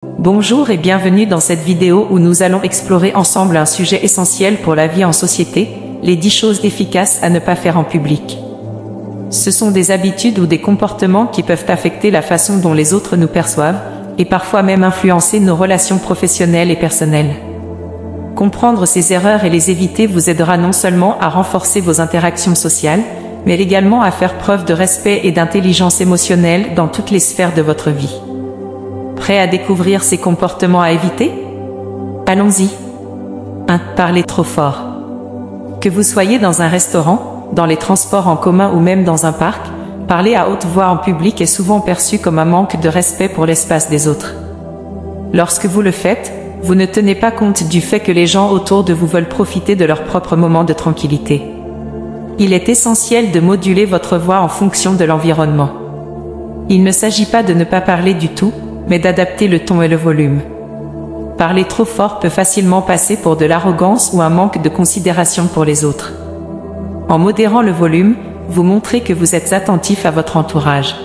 Bonjour et bienvenue dans cette vidéo où nous allons explorer ensemble un sujet essentiel pour la vie en société, les 10 choses efficaces à ne pas faire en public. Ce sont des habitudes ou des comportements qui peuvent affecter la façon dont les autres nous perçoivent, et parfois même influencer nos relations professionnelles et personnelles. Comprendre ces erreurs et les éviter vous aidera non seulement à renforcer vos interactions sociales, mais également à faire preuve de respect et d'intelligence émotionnelle dans toutes les sphères de votre vie. Prêt à découvrir ces comportements à éviter? Allons-y. 1. Parler trop fort. Que vous soyez dans un restaurant, dans les transports en commun ou même dans un parc, parler à haute voix en public est souvent perçu comme un manque de respect pour l'espace des autres. Lorsque vous le faites, vous ne tenez pas compte du fait que les gens autour de vous veulent profiter de leur propre moment de tranquillité. Il est essentiel de moduler votre voix en fonction de l'environnement. Il ne s'agit pas de ne pas parler du tout, mais d'adapter le ton et le volume. Parler trop fort peut facilement passer pour de l'arrogance ou un manque de considération pour les autres. En modérant le volume, vous montrez que vous êtes attentif à votre entourage.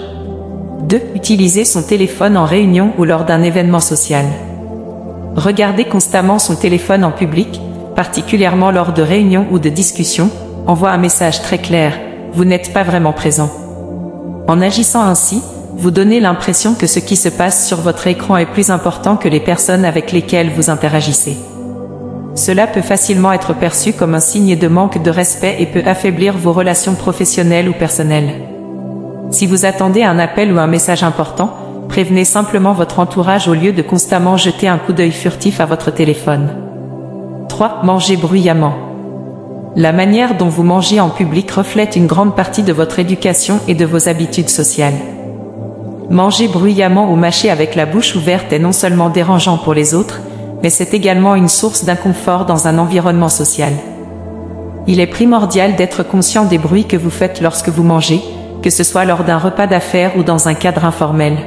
2. Utiliser son téléphone en réunion ou lors d'un événement social. Regarder constamment son téléphone en public, particulièrement lors de réunions ou de discussions, envoie un message très clair, vous n'êtes pas vraiment présent. En agissant ainsi, vous donnez l'impression que ce qui se passe sur votre écran est plus important que les personnes avec lesquelles vous interagissez. Cela peut facilement être perçu comme un signe de manque de respect et peut affaiblir vos relations professionnelles ou personnelles. Si vous attendez un appel ou un message important, prévenez simplement votre entourage au lieu de constamment jeter un coup d'œil furtif à votre téléphone. 3. Manger bruyamment. La manière dont vous mangez en public reflète une grande partie de votre éducation et de vos habitudes sociales. Manger bruyamment ou mâcher avec la bouche ouverte est non seulement dérangeant pour les autres, mais c'est également une source d'inconfort dans un environnement social. Il est primordial d'être conscient des bruits que vous faites lorsque vous mangez, que ce soit lors d'un repas d'affaires ou dans un cadre informel.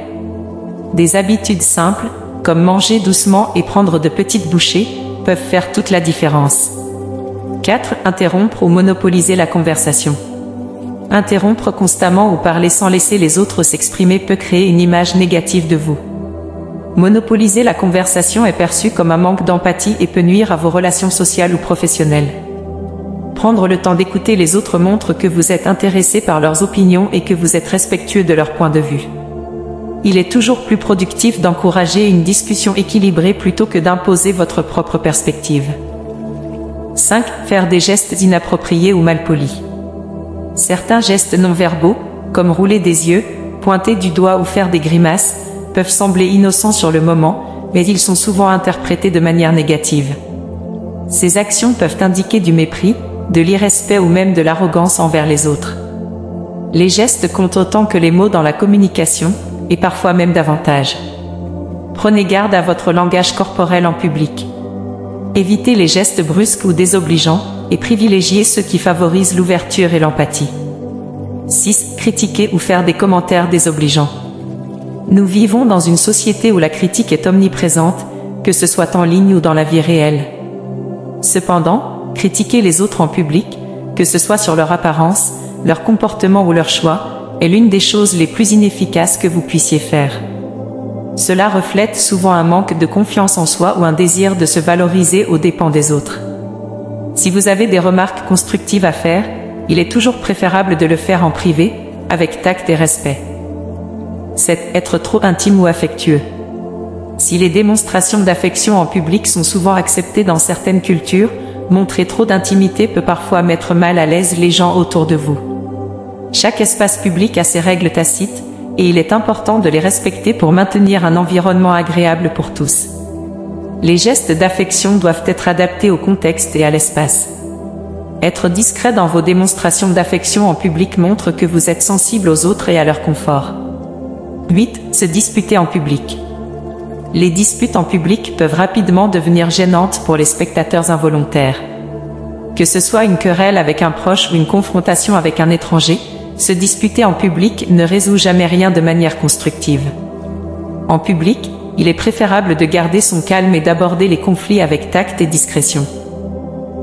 Des habitudes simples, comme manger doucement et prendre de petites bouchées, peuvent faire toute la différence. 4. Interrompre ou monopoliser la conversation. Interrompre constamment ou parler sans laisser les autres s'exprimer peut créer une image négative de vous. Monopoliser la conversation est perçu comme un manque d'empathie et peut nuire à vos relations sociales ou professionnelles. Prendre le temps d'écouter les autres montre que vous êtes intéressé par leurs opinions et que vous êtes respectueux de leur point de vue. Il est toujours plus productif d'encourager une discussion équilibrée plutôt que d'imposer votre propre perspective. 5. Faire des gestes inappropriés ou malpolis. Certains gestes non-verbaux, comme rouler des yeux, pointer du doigt ou faire des grimaces, peuvent sembler innocents sur le moment, mais ils sont souvent interprétés de manière négative. Ces actions peuvent indiquer du mépris, de l'irrespect ou même de l'arrogance envers les autres. Les gestes comptent autant que les mots dans la communication, et parfois même davantage. Prenez garde à votre langage corporel en public. Évitez les gestes brusques ou désobligeants, et privilégiez ceux qui favorisent l'ouverture et l'empathie. 6. Critiquer ou faire des commentaires désobligeants. Nous vivons dans une société où la critique est omniprésente, que ce soit en ligne ou dans la vie réelle. Cependant, critiquer les autres en public, que ce soit sur leur apparence, leur comportement ou leur choix, est l'une des choses les plus inefficaces que vous puissiez faire. Cela reflète souvent un manque de confiance en soi ou un désir de se valoriser aux dépens des autres. Si vous avez des remarques constructives à faire, il est toujours préférable de le faire en privé, avec tact et respect. 7. Être trop intime ou affectueux. Si les démonstrations d'affection en public sont souvent acceptées dans certaines cultures, montrer trop d'intimité peut parfois mettre mal à l'aise les gens autour de vous. Chaque espace public a ses règles tacites, et il est important de les respecter pour maintenir un environnement agréable pour tous. Les gestes d'affection doivent être adaptés au contexte et à l'espace. Être discret dans vos démonstrations d'affection en public montre que vous êtes sensible aux autres et à leur confort. 8. Se disputer en public. Les disputes en public peuvent rapidement devenir gênantes pour les spectateurs involontaires. Que ce soit une querelle avec un proche ou une confrontation avec un étranger, se disputer en public ne résout jamais rien de manière constructive. En public, il est préférable de garder son calme et d'aborder les conflits avec tact et discrétion.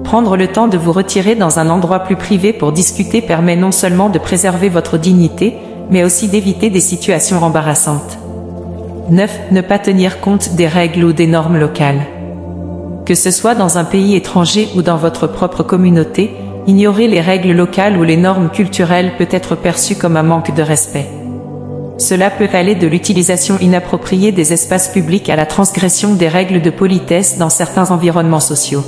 Prendre le temps de vous retirer dans un endroit plus privé pour discuter permet non seulement de préserver votre dignité, mais aussi d'éviter des situations embarrassantes. 9. Ne pas tenir compte des règles ou des normes locales. Que ce soit dans un pays étranger ou dans votre propre communauté, ignorer les règles locales ou les normes culturelles peut être perçu comme un manque de respect. Cela peut aller de l'utilisation inappropriée des espaces publics à la transgression des règles de politesse dans certains environnements sociaux.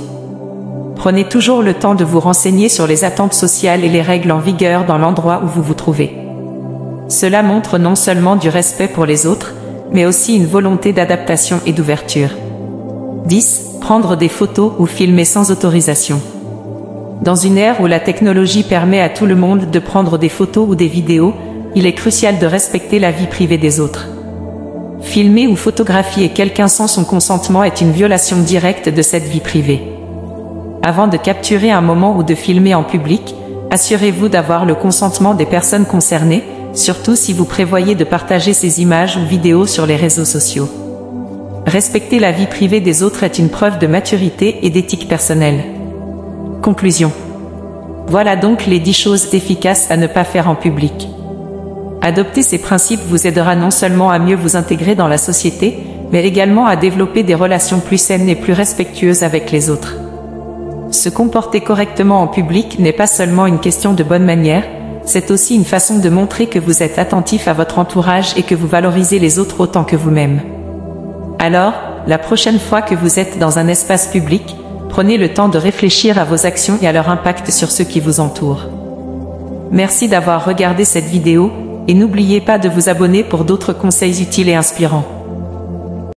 Prenez toujours le temps de vous renseigner sur les attentes sociales et les règles en vigueur dans l'endroit où vous vous trouvez. Cela montre non seulement du respect pour les autres, mais aussi une volonté d'adaptation et d'ouverture. 10. Prendre des photos ou filmer sans autorisation. Dans une ère où la technologie permet à tout le monde de prendre des photos ou des vidéos, il est crucial de respecter la vie privée des autres. Filmer ou photographier quelqu'un sans son consentement est une violation directe de cette vie privée. Avant de capturer un moment ou de filmer en public, assurez-vous d'avoir le consentement des personnes concernées, surtout si vous prévoyez de partager ces images ou vidéos sur les réseaux sociaux. Respecter la vie privée des autres est une preuve de maturité et d'éthique personnelle. Conclusion. Voilà donc les 10 choses efficaces à ne pas faire en public. Adopter ces principes vous aidera non seulement à mieux vous intégrer dans la société, mais également à développer des relations plus saines et plus respectueuses avec les autres. Se comporter correctement en public n'est pas seulement une question de bonne manière, c'est aussi une façon de montrer que vous êtes attentif à votre entourage et que vous valorisez les autres autant que vous-même. Alors, la prochaine fois que vous êtes dans un espace public, prenez le temps de réfléchir à vos actions et à leur impact sur ceux qui vous entourent. Merci d'avoir regardé cette vidéo, et n'oubliez pas de vous abonner pour d'autres conseils utiles et inspirants.